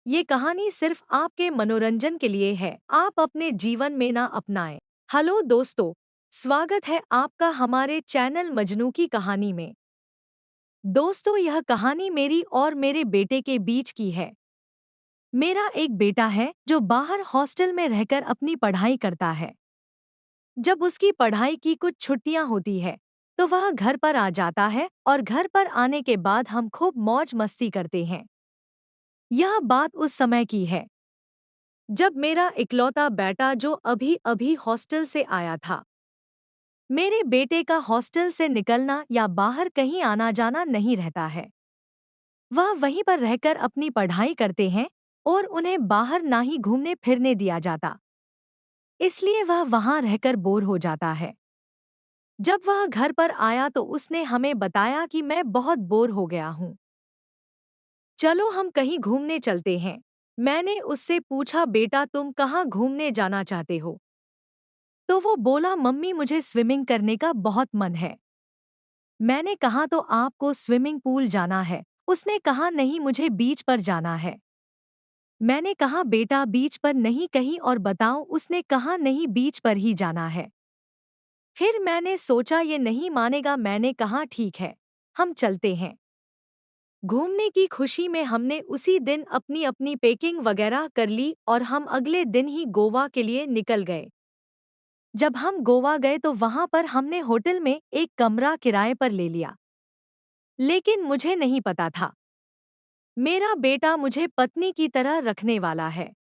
ये कहानी सिर्फ आपके मनोरंजन के लिए है, आप अपने जीवन में ना अपनाएं। हेलो दोस्तों, स्वागत है आपका हमारे चैनल मजनू की कहानी में। दोस्तों, यह कहानी मेरी और मेरे बेटे के बीच की है। मेरा एक बेटा है जो बाहर हॉस्टल में रहकर अपनी पढ़ाई करता है। जब उसकी पढ़ाई की कुछ छुट्टियां होती है, तो वह घर पर आ जाता है और घर पर आने के बाद हम खूब मौज मस्ती करते हैं। यह बात उस समय की है जब मेरा इकलौता बेटा जो अभी अभी हॉस्टल से आया था। मेरे बेटे का हॉस्टल से निकलना या बाहर कहीं आना जाना नहीं रहता है। वह वहीं पर रहकर अपनी पढ़ाई करते हैं और उन्हें बाहर ना ही घूमने फिरने दिया जाता, इसलिए वह वहां रहकर बोर हो जाता है। जब वह घर पर आया तो उसने हमें बताया कि मैं बहुत बोर हो गया हूँ, चलो हम कहीं घूमने चलते हैं। मैंने उससे पूछा, बेटा तुम कहाँ घूमने जाना चाहते हो? तो वो बोला, मम्मी मुझे स्विमिंग करने का बहुत मन है। मैंने कहा, तो आपको स्विमिंग पूल जाना है? उसने कहा, नहीं मुझे बीच पर जाना है। मैंने कहा, बेटा बीच पर नहीं कहीं और बताओ। उसने कहा, नहीं बीच पर ही जाना है। फिर मैंने सोचा ये नहीं मानेगा। मैंने कहा, ठीक है, हम चलते हैं। घूमने की खुशी में हमने उसी दिन अपनी अपनी पैकिंग वगैरह कर ली और हम अगले दिन ही गोवा के लिए निकल गए। जब हम गोवा गए तो वहां पर हमने होटल में एक कमरा किराए पर ले लिया। लेकिन मुझे नहीं पता था, मेरा बेटा मुझे पत्नी की तरह रखने वाला है।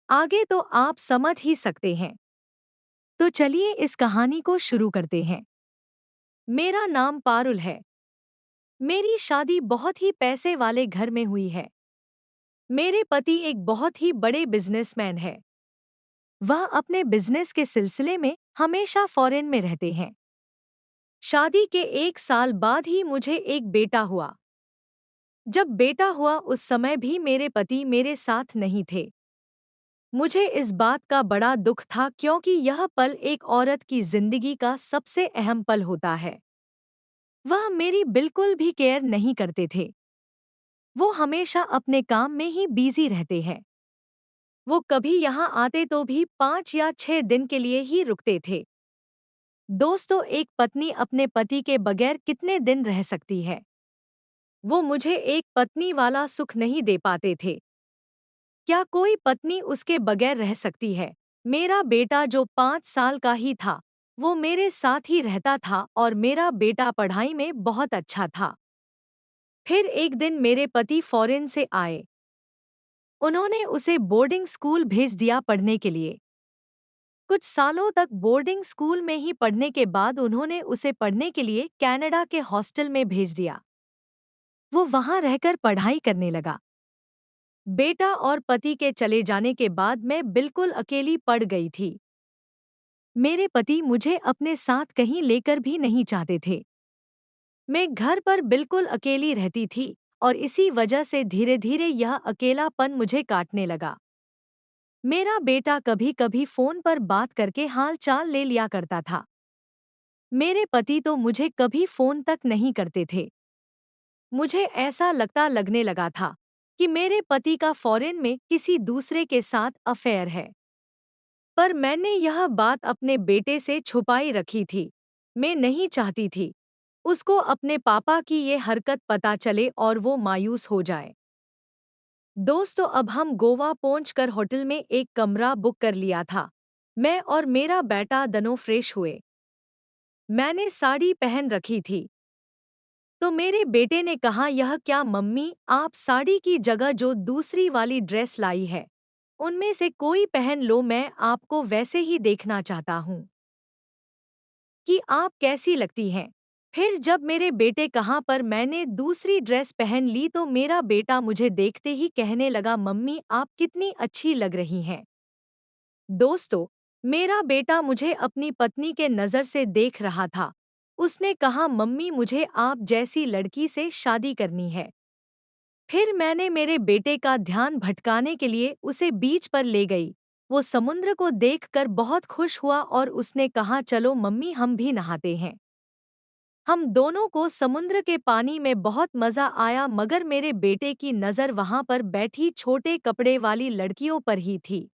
आगे तो आप समझ ही सकते हैं। तो चलिए इस कहानी को शुरू करते हैं। मेरा नाम पारुल है। मेरी शादी बहुत ही पैसे वाले घर में हुई है। मेरे पति एक बहुत ही बड़े बिजनेसमैन है। वह अपने बिजनेस के सिलसिले में हमेशा फॉरेन में रहते हैं। शादी के 1 साल बाद ही मुझे एक बेटा हुआ। जब बेटा हुआ उस समय भी मेरे पति मेरे साथ नहीं थे। मुझे इस बात का बड़ा दुख था, क्योंकि यह पल एक औरत की जिंदगी का सबसे अहम पल होता है। वह मेरी बिल्कुल भी केयर नहीं करते थे। वो हमेशा अपने काम में ही बिजी रहते हैं। वो कभी यहाँ आते तो भी 5 या 6 दिन के लिए ही रुकते थे। दोस्तों, एक पत्नी अपने पति के बगैर कितने दिन रह सकती है? वो मुझे एक पत्नी वाला सुख नहीं दे पाते थे। क्या कोई पत्नी उसके बगैर रह सकती है? मेरा बेटा जो 5 साल का ही था, वो मेरे साथ ही रहता था और मेरा बेटा पढ़ाई में बहुत अच्छा था। फिर एक दिन मेरे पति फॉरेन से आए। उन्होंने उसे बोर्डिंग स्कूल भेज दिया पढ़ने के लिए। कुछ सालों तक बोर्डिंग स्कूल में ही पढ़ने के बाद उन्होंने उसे पढ़ने के लिए कनाडा के हॉस्टल में भेज दिया। वो वहां रहकर पढ़ाई करने लगा। बेटा और पति के चले जाने के बाद मैं बिल्कुल अकेली पड़ गई थी। मेरे पति मुझे अपने साथ कहीं लेकर भी नहीं चाहते थे। मैं घर पर बिल्कुल अकेली रहती थी और इसी वजह से धीरे धीरे यह अकेलापन मुझे काटने लगा। मेरा बेटा कभी कभी फोन पर बात करके हाल चाल ले लिया करता था। मेरे पति तो मुझे कभी फोन तक नहीं करते थे। मुझे ऐसा लगने लगा था कि मेरे पति का फॉरेन में किसी दूसरे के साथ अफेयर है। पर मैंने यह बात अपने बेटे से छुपाई रखी थी। मैं नहीं चाहती थी उसको अपने पापा की ये हरकत पता चले और वो मायूस हो जाए। दोस्तों, अब हम गोवा पहुंचकर होटल में एक कमरा बुक कर लिया था। मैं और मेरा बेटा दोनों फ्रेश हुए। मैंने साड़ी पहन रखी थी। तो मेरे बेटे ने कहा, यह क्या मम्मी, आप साड़ी की जगह जो दूसरी वाली ड्रेस लाई है, उनमें से कोई पहन लो। मैं आपको वैसे ही देखना चाहता हूँ कि आप कैसी लगती हैं। फिर जब मेरे बेटे कहाँ पर मैंने दूसरी ड्रेस पहन ली तो मेरा बेटा मुझे देखते ही कहने लगा, मम्मी आप कितनी अच्छी लग रही हैं। दोस्तों, मेरा बेटा मुझे अपनी पत्नी के नज़र से देख रहा था। उसने कहा, मम्मी मुझे आप जैसी लड़की से शादी करनी है। फिर मैंने मेरे बेटे का ध्यान भटकाने के लिए उसे बीच पर ले गई। वो समुद्र को देखकर बहुत खुश हुआ और उसने कहा, चलो मम्मी हम भी नहाते हैं। हम दोनों को समुद्र के पानी में बहुत मजा आया, मगर मेरे बेटे की नजर वहां पर बैठी छोटे कपड़े वाली लड़कियों पर ही थी।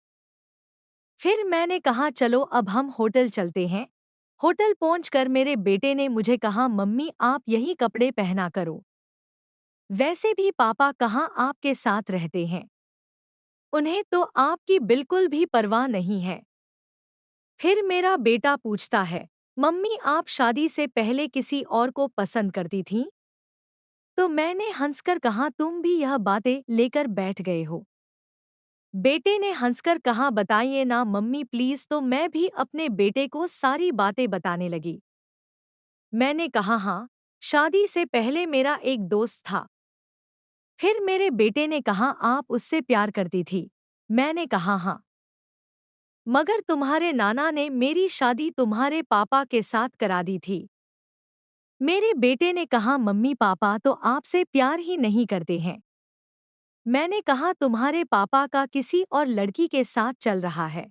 फिर मैंने कहा चलो अब हम होटल चलते हैं। होटल पहुंचकर मेरे बेटे ने मुझे कहा मम्मी आप यही कपड़े पहना करो, वैसे भी पापा कहाँ आपके साथ रहते हैं, उन्हें तो आपकी बिल्कुल भी परवाह नहीं है। फिर मेरा बेटा पूछता है मम्मी आप शादी से पहले किसी और को पसंद करती थीं? तो मैंने हंसकर कहा तुम भी यह बातें लेकर बैठ गए हो। बेटे ने हंसकर कहा बताइए ना मम्मी प्लीज, तो मैं भी अपने बेटे को सारी बातें बताने लगी। मैंने कहा हाँ, शादी से पहले मेरा एक दोस्त था। फिर मेरे बेटे ने कहा आप उससे प्यार करती थी। मैंने कहा हाँ, मगर तुम्हारे नाना ने मेरी शादी तुम्हारे पापा के साथ करा दी थी। मेरे बेटे ने कहा मम्मी पापा तो आपसे प्यार ही नहीं करते हैं। मैंने कहा तुम्हारे पापा का किसी और लड़की के साथ चल रहा है।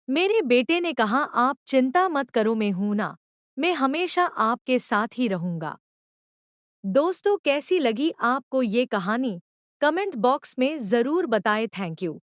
मेरे बेटे ने कहा आप चिंता मत करो, मैं हूं ना, मैं हमेशा आपके साथ ही रहूंगा। दोस्तों कैसी लगी आपको ये कहानी? कमेंट बॉक्स में जरूर बताएं। Thank you.